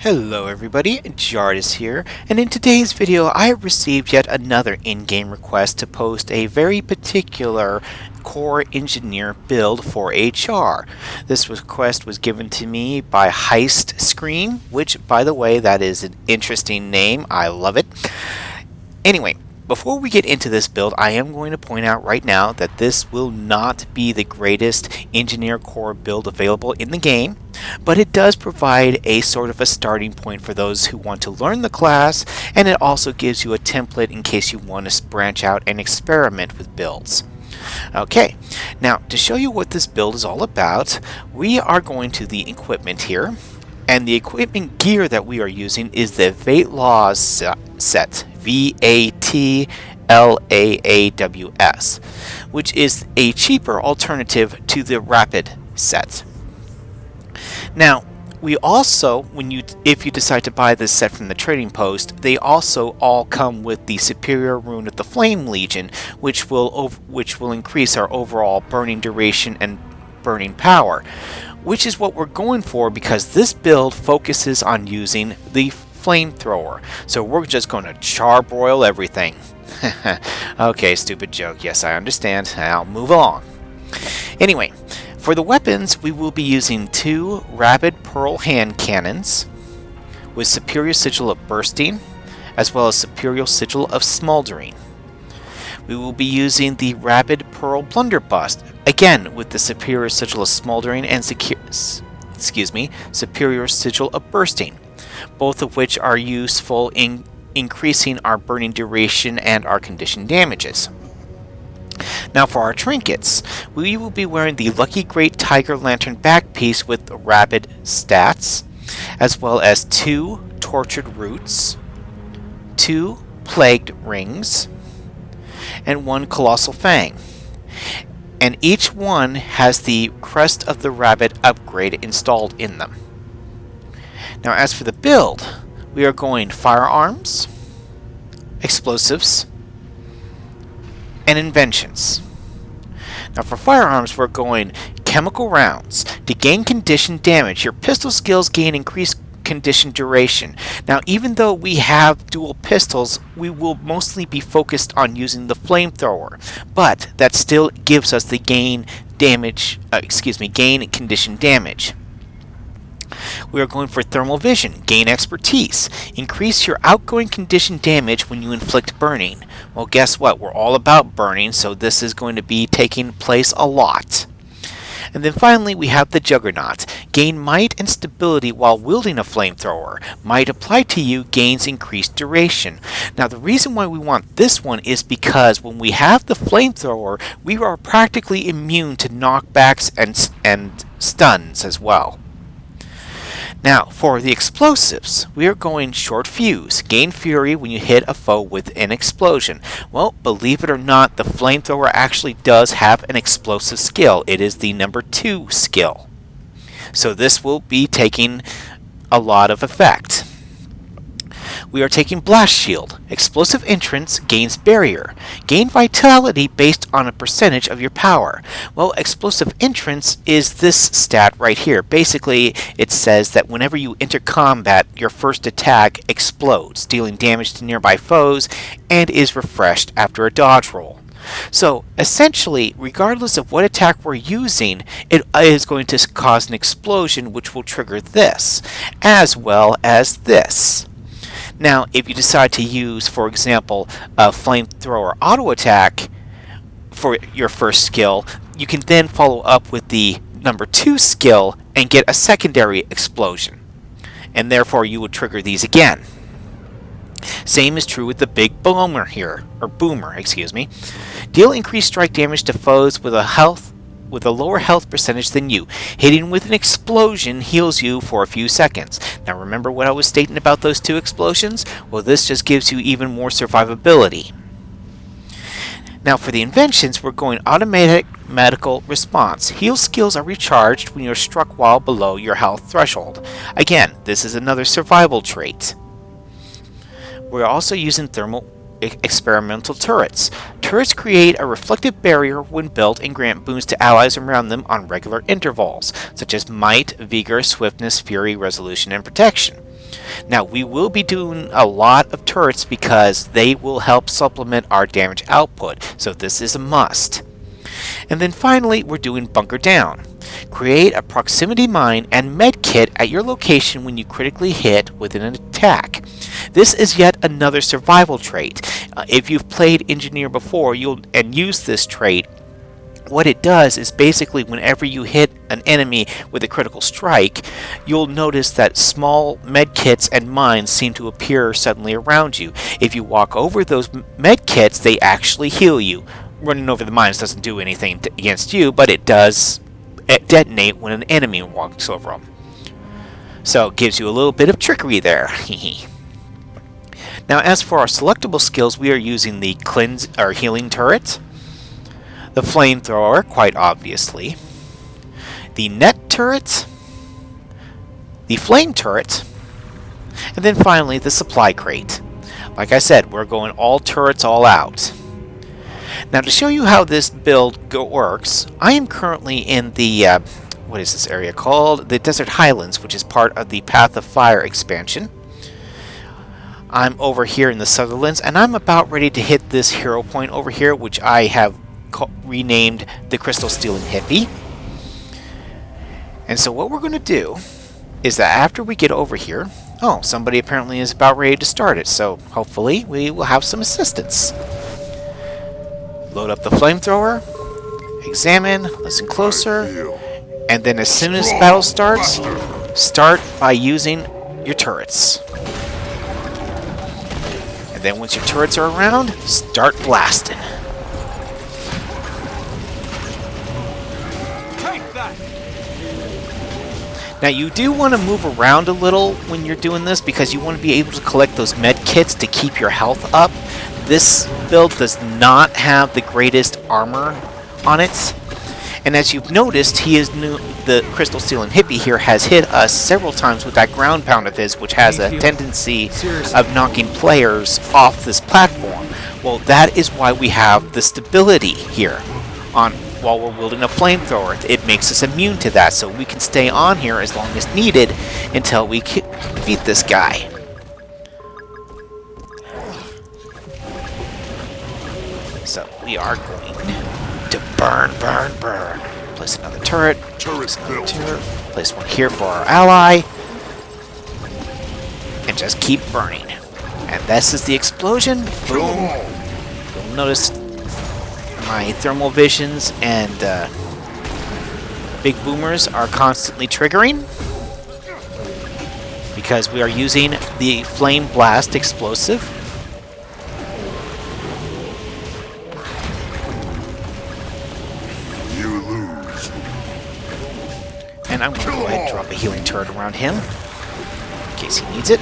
Hello everybody, Charr is here, and in today's video I received yet another in-game request to post a very particular core engineer build for a Charr. This request was given to me by Heist Scream, which by the way that is an interesting name, I love it. Anyway, before we get into this build, I am going to point out right now that this will not be the greatest engineer core build available in the game, but it does provide a sort of a starting point for those who want to learn the class, and it also gives you a template in case you want to branch out and experiment with builds. Okay, now to show you what this build is all about, we are going to the equipment here, and the equipment gear that we are using is the Vatlaws set, Vatlaws, which is a cheaper alternative to the Rapid set. Now, we also, if you decide to buy this set from the trading post, they also all come with the superior rune of the Flame Legion, which will increase our overall burning duration and burning power, which is what we're going for because this build focuses on using the flamethrower. So we're just going to charbroil everything. Okay, stupid joke. Yes, I understand. I'll move along. Anyway, for the weapons, we will be using two Rapid Pearl hand cannons with superior sigil of bursting, as well as superior sigil of smoldering. We will be using the Rapid Pearl blunderbuss, again with the superior sigil of smoldering and superior sigil of bursting, both of which are useful in increasing our burning duration and our condition damages. Now for our trinkets, we will be wearing the Lucky Great Tiger Lantern back piece with rapid stats, as well as two Tortured Roots, two Plagued Rings, and one Colossal Fang. And each one has the Crest of the Rabbit upgrade installed in them. Now as for the build, we are going firearms, explosives, and inventions. Now for firearms, we're going chemical rounds. To gain condition damage, your pistol skills gain increased condition duration. Now even though we have dual pistols, we will mostly be focused on using the flamethrower, but that still gives us the gain condition damage. We are going for thermal vision, gain expertise, increase your outgoing condition damage when you inflict burning. Well, guess what? We're all about burning, so this is going to be taking place a lot. And then finally, we have the Juggernaut. Gain might and stability while wielding a flamethrower. Might applied to you gains increased duration. Now, the reason why we want this one is because when we have the flamethrower, we are practically immune to knockbacks and stuns as well. Now, for the explosives, we are going short fuse. Gain fury when you hit a foe with an explosion. Well, believe it or not, the flamethrower actually does have an explosive skill. It is the number 2 skill. So this will be taking a lot of effect. We are taking Blast Shield. Explosive entrance gains barrier. Gain vitality based on a percentage of your power. Well, explosive entrance is this stat right here. Basically, it says that whenever you enter combat, your first attack explodes, dealing damage to nearby foes, and is refreshed after a dodge roll. So, essentially, regardless of what attack we're using, it is going to cause an explosion which will trigger this, as well as this. Now, if you decide to use, for example, a flamethrower auto attack for your first skill, you can then follow up with the number 2 skill and get a secondary explosion. And therefore, you would trigger these again. Same is true with the big boomer here, or boomer, excuse me. Deal increased strike damage to foes with a lower health percentage than you. Hitting with an explosion heals you for a few seconds. Now remember what I was stating about those 2 explosions? Well, this just gives you even more survivability. Now for the inventions, we're going automatic medical response. Heal skills are recharged when you're struck while below your health threshold. Again, this is another survival trait. We're also using thermal experimental turrets. Turrets create a reflective barrier when built and grant boons to allies around them on regular intervals, such as might, vigor, swiftness, fury, resolution, and protection. Now, we will be doing a lot of turrets because they will help supplement our damage output, so this is a must. And then finally, we're doing bunker down. Create a proximity mine and med kit at your location when you critically hit with an attack. This is yet another survival trait. If you've played engineer before and used this trait, what it does is basically whenever you hit an enemy with a critical strike, you'll notice that small med kits and mines seem to appear suddenly around you. If you walk over those med kits, they actually heal you. Running over the mines doesn't do anything against you, but it does detonate when an enemy walks over them. So it gives you a little bit of trickery there. Now, as for our selectable skills, we are using the cleanse or healing turret, the flamethrower, quite obviously, the net turret, the flame turret, and then finally the supply crate. Like I said, we're going all turrets all out. Now, to show you how this build works, I am currently in the, what is this area called? The Desert Highlands, which is part of the Path of Fire expansion. I'm over here in the Sutherlands, and I'm about ready to hit this hero point over here, which I have renamed the Crystal Stealing Hippie. And so what we're going to do is that after we get over here, oh, somebody apparently is about ready to start it, so hopefully we will have some assistance. Load up the flamethrower, examine, listen closer, and then as soon as battle starts, start by using your turrets. And then once your turrets are around, start blasting. Now, you do want to move around a little when you're doing this because you want to be able to collect those med kits to keep your health up. This build does not have the greatest armor on it. And as you've noticed, the Crystal Stealing Hippie here has hit us several times with that ground pound of his, which has a tendency of knocking players off this platform. Well, that is why we have the stability here while we're wielding a flamethrower. It makes us immune to that, so we can stay on here as long as needed until we beat this guy. So we are going to burn. Place another turret. Place one here for our ally. And just keep burning. And this is the explosion. Boom. You'll notice my thermal visions and big boomers are constantly triggering because we are using the Flame Blast explosive. You lose. And I'm going to go ahead and drop a healing turret around him in case he needs it.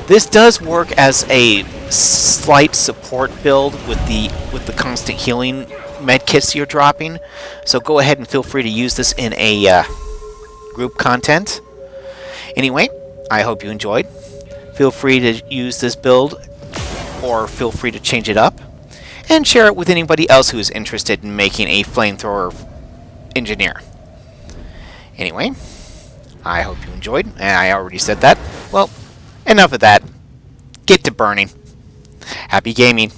This does work as a slight support build with the constant healing med kits you're dropping, so go ahead and feel free to use this in a group content. Anyway, I hope you enjoyed. Feel free to use this build, or feel free to change it up, and share it with anybody else who is interested in making a flamethrower engineer. Anyway, I hope you enjoyed, and I already said that. Well, enough of that. Get to burning. Happy gaming.